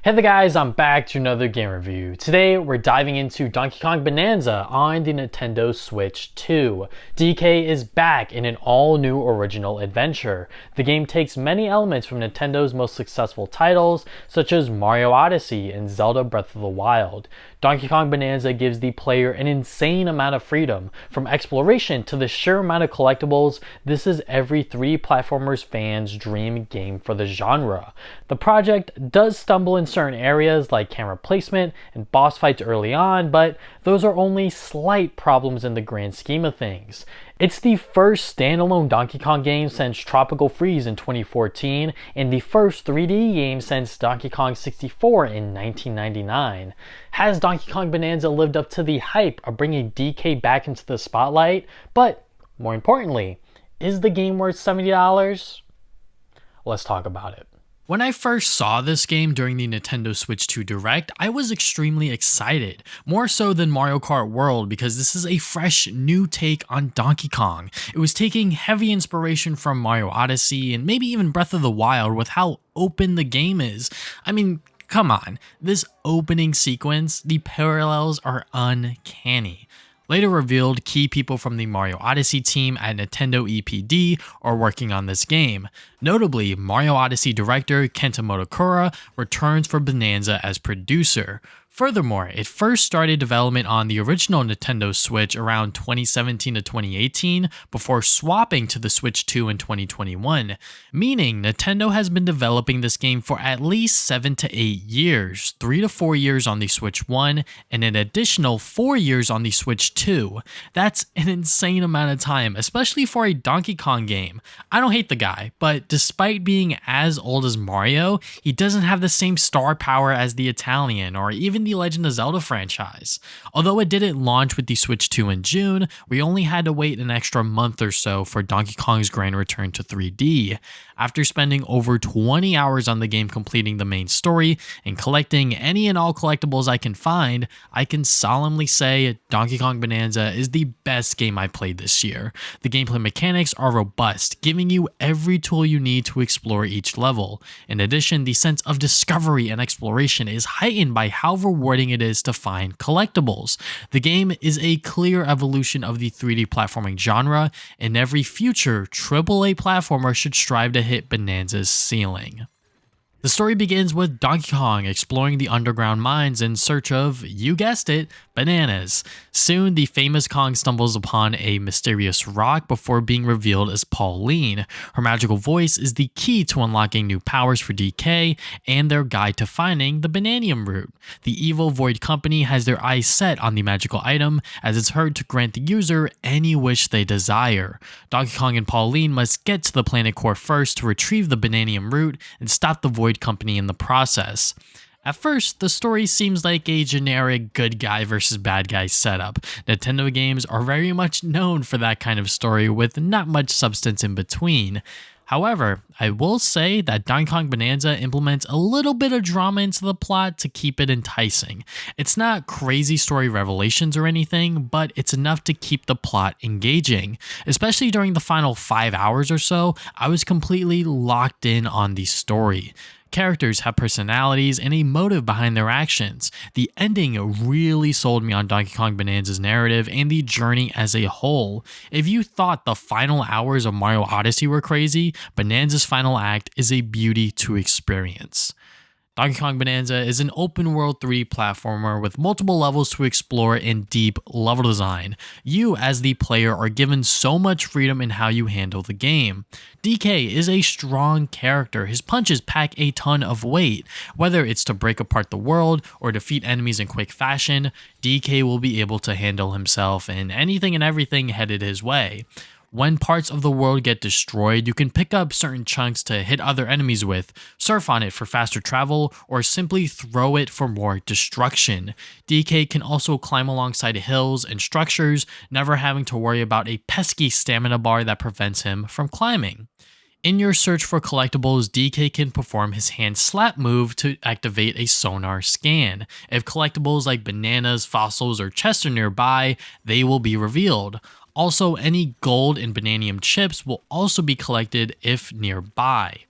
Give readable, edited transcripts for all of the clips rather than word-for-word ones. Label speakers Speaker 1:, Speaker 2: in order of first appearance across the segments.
Speaker 1: Hey there guys, I'm back to another game review. Today we're diving into Donkey Kong Bonanza on the Nintendo Switch 2. DK is back in an all-new original adventure. The game takes many elements from Nintendo's most successful titles, such as Mario Odyssey and Zelda Breath of the Wild. Donkey Kong Bonanza gives the player an insane amount of freedom. From exploration to the sheer amount of collectibles, this is every 3D platformer's fan's dream game for the genre. The project does stumble in certain areas like camera placement and boss fights early on, but those are only slight problems in the grand scheme of things. It's the first standalone Donkey Kong game since Tropical Freeze in 2014 and the first 3D game since Donkey Kong 64 in 1999. Has Donkey Kong Bonanza lived up to the hype of bringing DK back into the spotlight? But more importantly, is the game worth $70? Let's talk about it. When I first saw this game during the Nintendo Switch 2 Direct, I was extremely excited, more so than Mario Kart World because this is a fresh new take on Donkey Kong. It was taking heavy inspiration from Mario Odyssey and maybe even Breath of the Wild with how open the game is. I mean, come on, this opening sequence, the parallels are uncanny. Later revealed, key people from the Mario Odyssey team at Nintendo EPD are working on this game. Notably, Mario Odyssey director Kenta Motokuroi returns for Bonanza as producer. Furthermore, it first started development on the original Nintendo Switch around 2017 to 2018 before swapping to the Switch 2 in 2021, meaning Nintendo has been developing this game for at least 7 to 8 years, 3 to 4 years on the Switch 1, and an additional 4 years on the Switch 2. That's an insane amount of time, especially for a Donkey Kong game. I don't hate the guy, but despite being as old as Mario, he doesn't have the same star power as the Italian or even the Legend of Zelda franchise. Although it didn't launch with the Switch 2 in June, we only had to wait an extra month or so for Donkey Kong's grand return to 3D. After spending over 20 hours on the game completing the main story and collecting any and all collectibles I can find, I can solemnly say Donkey Kong Bonanza is the best game I played this year. The gameplay mechanics are robust, giving you every tool you need to explore each level. In addition, the sense of discovery and exploration is heightened by how rewarding it is to find collectibles. The game is a clear evolution of the 3D platforming genre, and every future AAA platformer should strive to hit Bonanza's ceiling. The story begins with Donkey Kong exploring the underground mines in search of, you guessed it, bananas. Soon, the famous Kong stumbles upon a mysterious rock before being revealed as Pauline. Her magical voice is the key to unlocking new powers for DK and their guide to finding the Bananium root. The evil Void Company has their eyes set on the magical item as it's heard to grant the user any wish they desire. Donkey Kong and Pauline must get to the planet core first to retrieve the Bananium root and stop the Void Company in the process. At first, the story seems like a generic good guy versus bad guy setup. Nintendo games are very much known for that kind of story with not much substance in between. However, I will say that Donkey Kong Bonanza implements a little bit of drama into the plot to keep it enticing. It's not crazy story revelations or anything, but it's enough to keep the plot engaging. Especially during the final 5 hours or so, I was completely locked in on the story. Characters have personalities and a motive behind their actions. The ending really sold me on Donkey Kong Bonanza's narrative and the journey as a whole. If you thought the final hours of Mario Odyssey were crazy, Bonanza's final act is a beauty to experience. Donkey Kong Bonanza is an open-world 3D platformer with multiple levels to explore and deep level design. You, as the player, are given so much freedom in how you handle the game. DK is a strong character. His punches pack a ton of weight. Whether it's to break apart the world or defeat enemies in quick fashion, DK will be able to handle himself and anything and everything headed his way. When parts of the world get destroyed, you can pick up certain chunks to hit other enemies with, surf on it for faster travel, or simply throw it for more destruction. DK can also climb alongside hills and structures, never having to worry about a pesky stamina bar that prevents him from climbing. In your search for collectibles, DK can perform his hand slap move to activate a sonar scan. If collectibles like bananas, fossils, or chests are nearby, they will be revealed. Also, any gold and bananium chips will also be collected if nearby.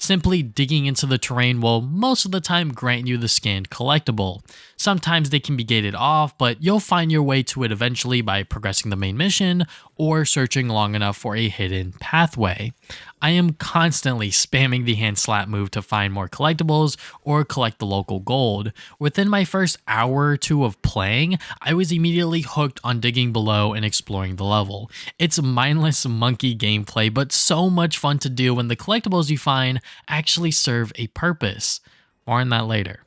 Speaker 1: Simply digging into the terrain will most of the time grant you the scanned collectible. Sometimes they can be gated off, but you'll find your way to it eventually by progressing the main mission or searching long enough for a hidden pathway. I am constantly spamming the hand slap move to find more collectibles or collect the local gold. Within my first hour or two of playing, I was immediately hooked on digging below and exploring the level. It's mindless monkey gameplay, but so much fun to do when the collectibles you find actually serve a purpose. More on that later.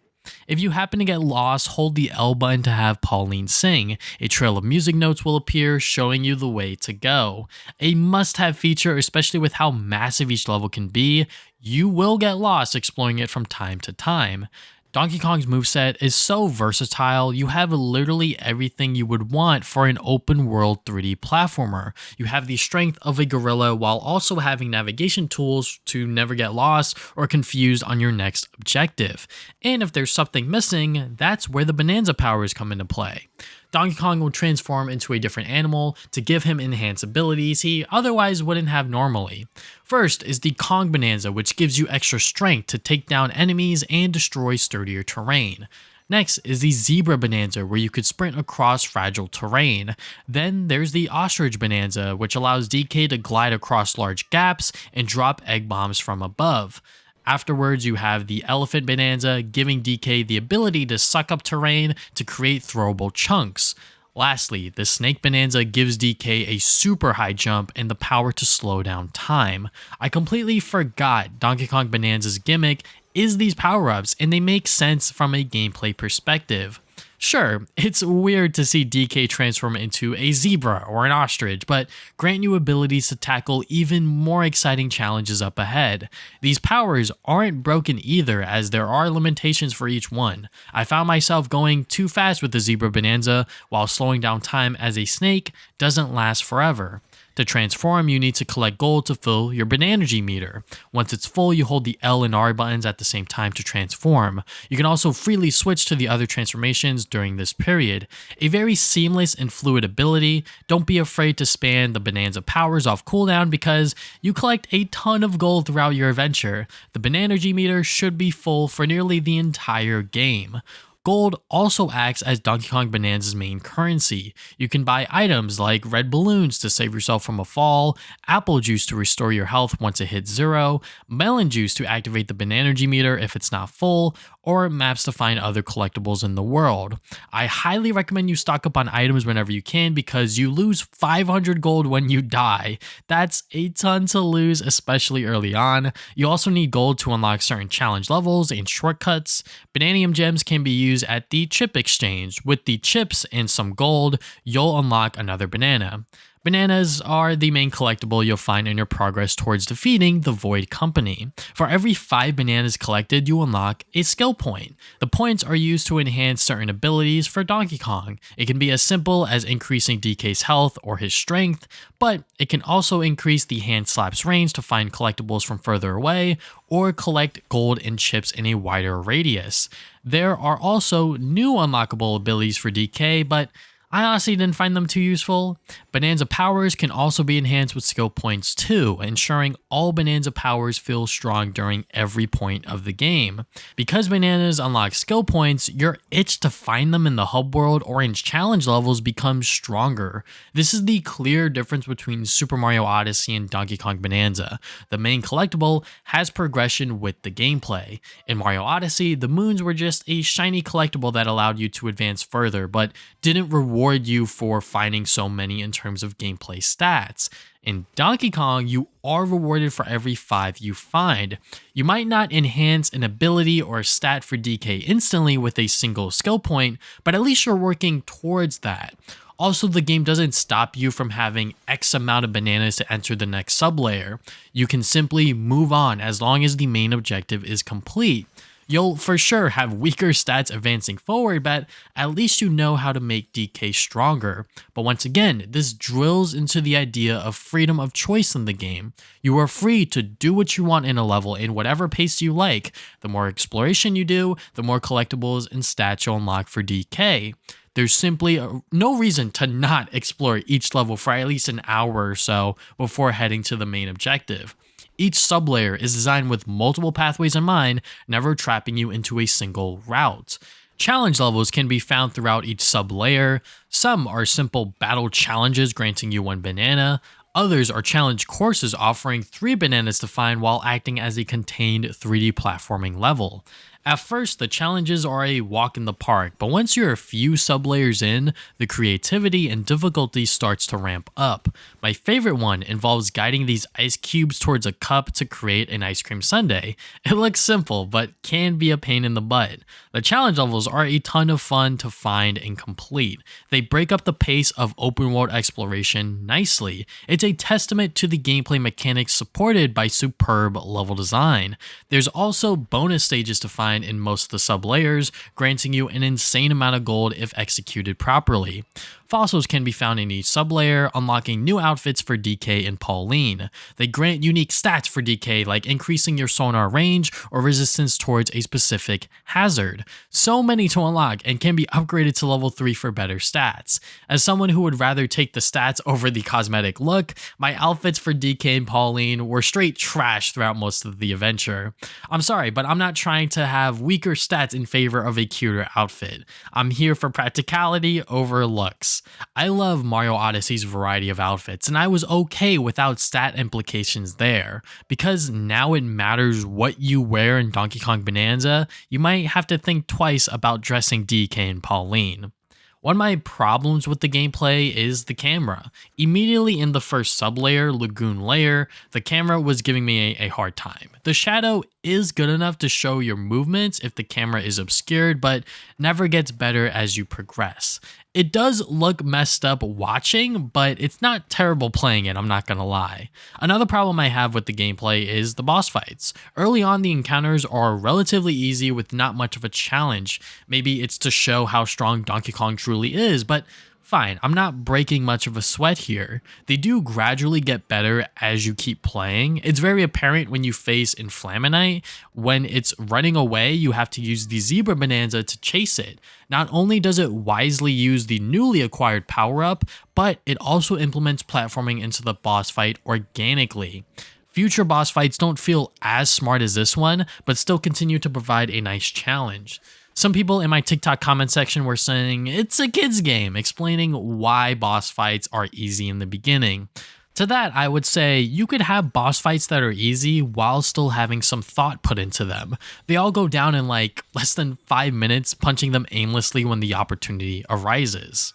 Speaker 1: If you happen to get lost, hold the L button to have Pauline sing. A trail of music notes will appear, showing you the way to go. A must-have feature, especially with how massive each level can be. You will get lost exploring it from time to time. Donkey Kong's moveset is so versatile, you have literally everything you would want for an open world 3D platformer. You have the strength of a gorilla while also having navigation tools to never get lost or confused on your next objective. And if there's something missing, that's where the Bananza powers come into play. Donkey Kong will transform into a different animal to give him enhanced abilities he otherwise wouldn't have normally. First is the Kong Bananza, which gives you extra strength to take down enemies and destroy sturdier terrain. Next is the Zebra Bananza, where you could sprint across fragile terrain. Then there's the Ostrich Bananza, which allows DK to glide across large gaps and drop egg bombs from above. Afterwards, you have the Elephant Bananza, giving DK the ability to suck up terrain to create throwable chunks. Lastly, the Snake Bananza gives DK a super high jump and the power to slow down time. I completely forgot Donkey Kong Bananza's gimmick is these power-ups, and they make sense from a gameplay perspective. Sure, it's weird to see DK transform into a zebra or an ostrich, but grant you abilities to tackle even more exciting challenges up ahead. These powers aren't broken either, as there are limitations for each one. I found myself going too fast with the Zebra Bananza, while slowing down time as a snake doesn't last forever. To transform, you need to collect gold to fill your Bananergy meter. Once it's full, you hold the L and R buttons at the same time to transform. You can also freely switch to the other transformations during this period. A very seamless and fluid ability. Don't be afraid to spam the Bananza powers off cooldown because you collect a ton of gold throughout your adventure. The Bananergy meter should be full for nearly the entire game. Gold also acts as Donkey Kong Bananza's main currency. You can buy items like red balloons to save yourself from a fall, apple juice to restore your health once it hits 0, melon juice to activate the Bananergy meter if it's not full, or maps to find other collectibles in the world. I highly recommend you stock up on items whenever you can because you lose 500 gold when you die. That's a ton to lose, especially early on. You also need gold to unlock certain challenge levels and shortcuts. Bananium gems can be used at the chip exchange. With the chips and some gold, you'll unlock another banana. Bananas are the main collectible you'll find in your progress towards defeating the Void Company. For every 5 bananas collected, you unlock a skill point. The points are used to enhance certain abilities for Donkey Kong. It can be as simple as increasing DK's health or his strength, but it can also increase the hand slap's range to find collectibles from further away, or collect gold and chips in a wider radius. There are also new unlockable abilities for DK, but I honestly didn't find them too useful. Bananza powers can also be enhanced with skill points too, ensuring all Bananza powers feel strong during every point of the game. Because bananas unlock skill points, your itch to find them in the hub world or in challenge levels becomes stronger. This is the clear difference between Super Mario Odyssey and Donkey Kong Bananza. The main collectible has progression with the gameplay. In Mario Odyssey, the moons were just a shiny collectible that allowed you to advance further, but didn't reward you for finding so many in terms of gameplay stats. In Donkey Kong, you are rewarded for every 5 you find. You might not enhance an ability or stat for DK instantly with a single skill point, but at least you're working towards that. Also, the game doesn't stop you from having X amount of bananas to enter the next sublayer. You can simply move on as long as the main objective is complete. You'll for sure have weaker stats advancing forward, but at least you know how to make DK stronger. But once again, this drills into the idea of freedom of choice in the game. You are free to do what you want in a level in whatever pace you like. The more exploration you do, the more collectibles and stats you'll unlock for DK. There's simply no reason to not explore each level for at least an hour or so before heading to the main objective. Each sublayer is designed with multiple pathways in mind, never trapping you into a single route. Challenge levels can be found throughout each sub-layer. Some are simple battle challenges granting you 1 banana. Others are challenge courses offering 3 bananas to find while acting as a contained 3D platforming level. At first, the challenges are a walk in the park, but once you're a few sub-layers in, the creativity and difficulty starts to ramp up. My favorite one involves guiding these ice cubes towards a cup to create an ice cream sundae. It looks simple, but can be a pain in the butt. The challenge levels are a ton of fun to find and complete. They break up the pace of open world exploration nicely. It's a testament to the gameplay mechanics supported by superb level design. There's also bonus stages to find in most of the sub-layers, granting you an insane amount of gold if executed properly. Fossils can be found in each sub-layer, unlocking new outfits for DK and Pauline. They grant unique stats for DK, like increasing your sonar range or resistance towards a specific hazard. So many to unlock and can be upgraded to level 3 for better stats. As someone who would rather take the stats over the cosmetic look, my outfits for DK and Pauline were straight trash throughout most of the adventure. I'm sorry, but I'm not trying to have weaker stats in favor of a cuter outfit. I'm here for practicality over looks. I love Mario Odyssey's variety of outfits, and I was okay without stat implications there. Because now it matters what you wear in Donkey Kong Bananza, you might have to think twice about dressing DK and Pauline. One of my problems with the gameplay is the camera. Immediately in the first sublayer, Lagoon Layer, the camera was giving me a hard time. The shadow is good enough to show your movements if the camera is obscured, but never gets better as you progress. It does look messed up watching, but it's not terrible playing it, I'm not gonna lie. Another problem I have with the gameplay is the boss fights. Early on, the encounters are relatively easy with not much of a challenge. Maybe it's to show how strong Donkey Kong truly is, but fine, I'm not breaking much of a sweat here. They do gradually get better as you keep playing. It's very apparent when you face Inflaminite. When it's running away, you have to use the Zebra Bonanza to chase it. Not only does it wisely use the newly acquired power-up, but it also implements platforming into the boss fight organically. Future boss fights don't feel as smart as this one, but still continue to provide a nice challenge. Some people in my TikTok comment section were saying it's a kid's game, explaining why boss fights are easy in the beginning. To that, I would say you could have boss fights that are easy while still having some thought put into them. They all go down in like less than 5 minutes, punching them aimlessly when the opportunity arises.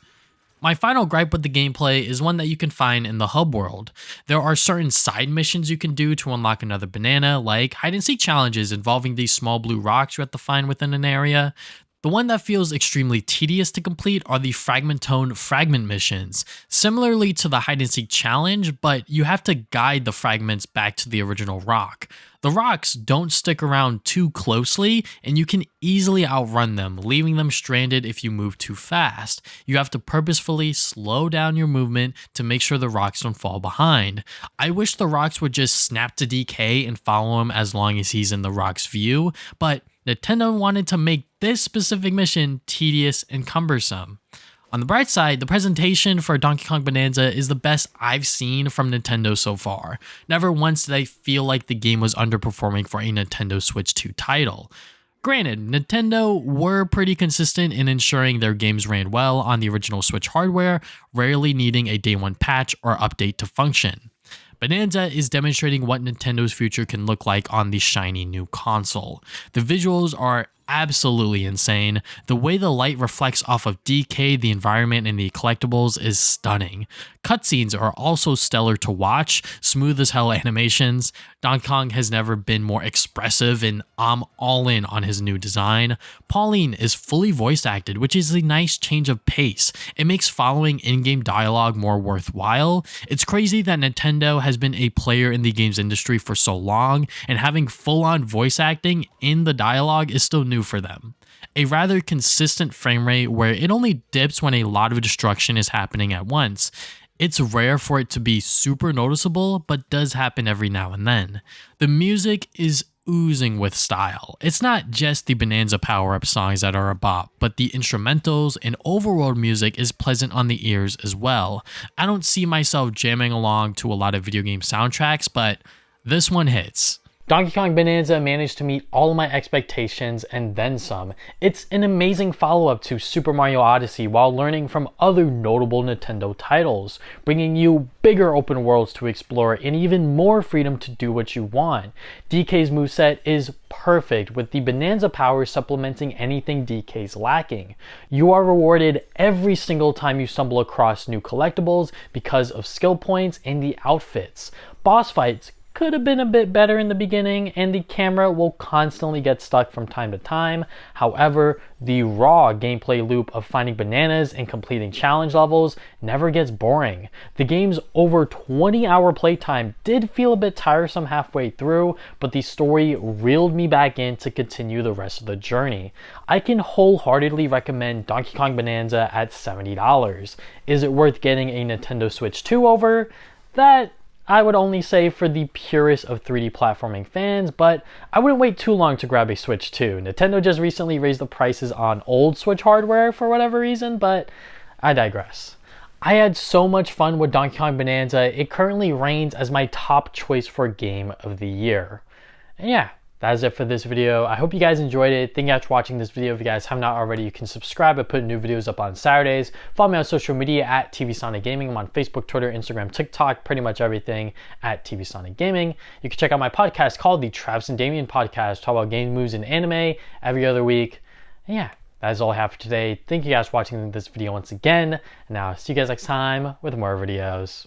Speaker 1: My final gripe with the gameplay is one that you can find in the hub world. There are certain side missions you can do to unlock another banana, like hide and seek challenges involving these small blue rocks you have to find within an area. The one that feels extremely tedious to complete are the Fragment Tone fragment missions. Similarly to the hide and seek challenge, but you have to guide the fragments back to the original rock. The rocks don't stick around too closely, and you can easily outrun them, leaving them stranded if you move too fast. You have to purposefully slow down your movement to make sure the rocks don't fall behind. I wish the rocks would just snap to DK and follow him as long as he's in the rock's view, but Nintendo wanted to make this specific mission tedious and cumbersome. On the bright side, the presentation for Donkey Kong Bananza is the best I've seen from Nintendo so far. Never once did I feel like the game was underperforming for a Nintendo Switch 2 title. Granted, Nintendo were pretty consistent in ensuring their games ran well on the original Switch hardware, rarely needing a day one patch or update to function. Bonanza is demonstrating what Nintendo's future can look like on the shiny new console. The visuals are absolutely insane. The way the light reflects off of DK, the environment, and the collectibles is stunning. Cutscenes are also stellar to watch, smooth as hell animations. Donkey Kong has never been more expressive, and I'm all in on his new design. Pauline is fully voice acted, which is a nice change of pace. It makes following in-game dialogue more worthwhile. It's crazy that Nintendo has been a player in the games industry for so long, and having full-on voice acting in the dialogue is still new for them. A rather consistent frame rate where it only dips when a lot of destruction is happening at once. It's rare for it to be super noticeable, but does happen every now and then. The music is oozing with style. It's not just the Bonanza power-up songs that are a bop, but the instrumentals and overworld music is pleasant on the ears as well. I don't see myself jamming along to a lot of video game soundtracks, but
Speaker 2: This one hits.
Speaker 1: Donkey Kong Bananza managed to meet all of my expectations and then some. It's an amazing follow-up to Super Mario Odyssey while learning from other notable Nintendo titles, bringing you bigger open worlds to explore and even more freedom to do what you want. DK's moveset is perfect, with the Bananza power supplementing anything DK's lacking. You are rewarded every single time you stumble across new collectibles because of skill points and the outfits. Boss fights could have been a bit better in the beginning, and the camera will constantly get stuck from time to time. However, the raw gameplay loop of finding bananas and completing challenge levels never gets boring. The game's over 20-hour playtime did feel a bit tiresome halfway through, but the story reeled me back in to continue the rest of the journey. I can wholeheartedly recommend Donkey Kong Bananza at $70. Is it worth getting a Nintendo Switch 2 over? That I would only say for the purest of 3D platforming fans, but I wouldn't wait too long to grab a Switch 2. Nintendo just recently raised the prices on old Switch hardware for whatever reason, but I digress. I had so much fun with Donkey Kong Bananza, it currently reigns as my top choice for game of the year. And yeah, that is it for this video. I hope you guys enjoyed it. Thank you guys for watching this video. If you guys have not already, you can subscribe. I put new videos up on Saturdays. Follow me on social media at TV Sonic Gaming. I'm on Facebook, Twitter, Instagram, TikTok, pretty much everything at TV Sonic Gaming. You can check out my podcast called the Travis and Damien Podcast. Talk about game moves and anime every other week. And yeah, that is all I have for today. Thank you guys for watching this video once again. And now, see you guys next time with more videos.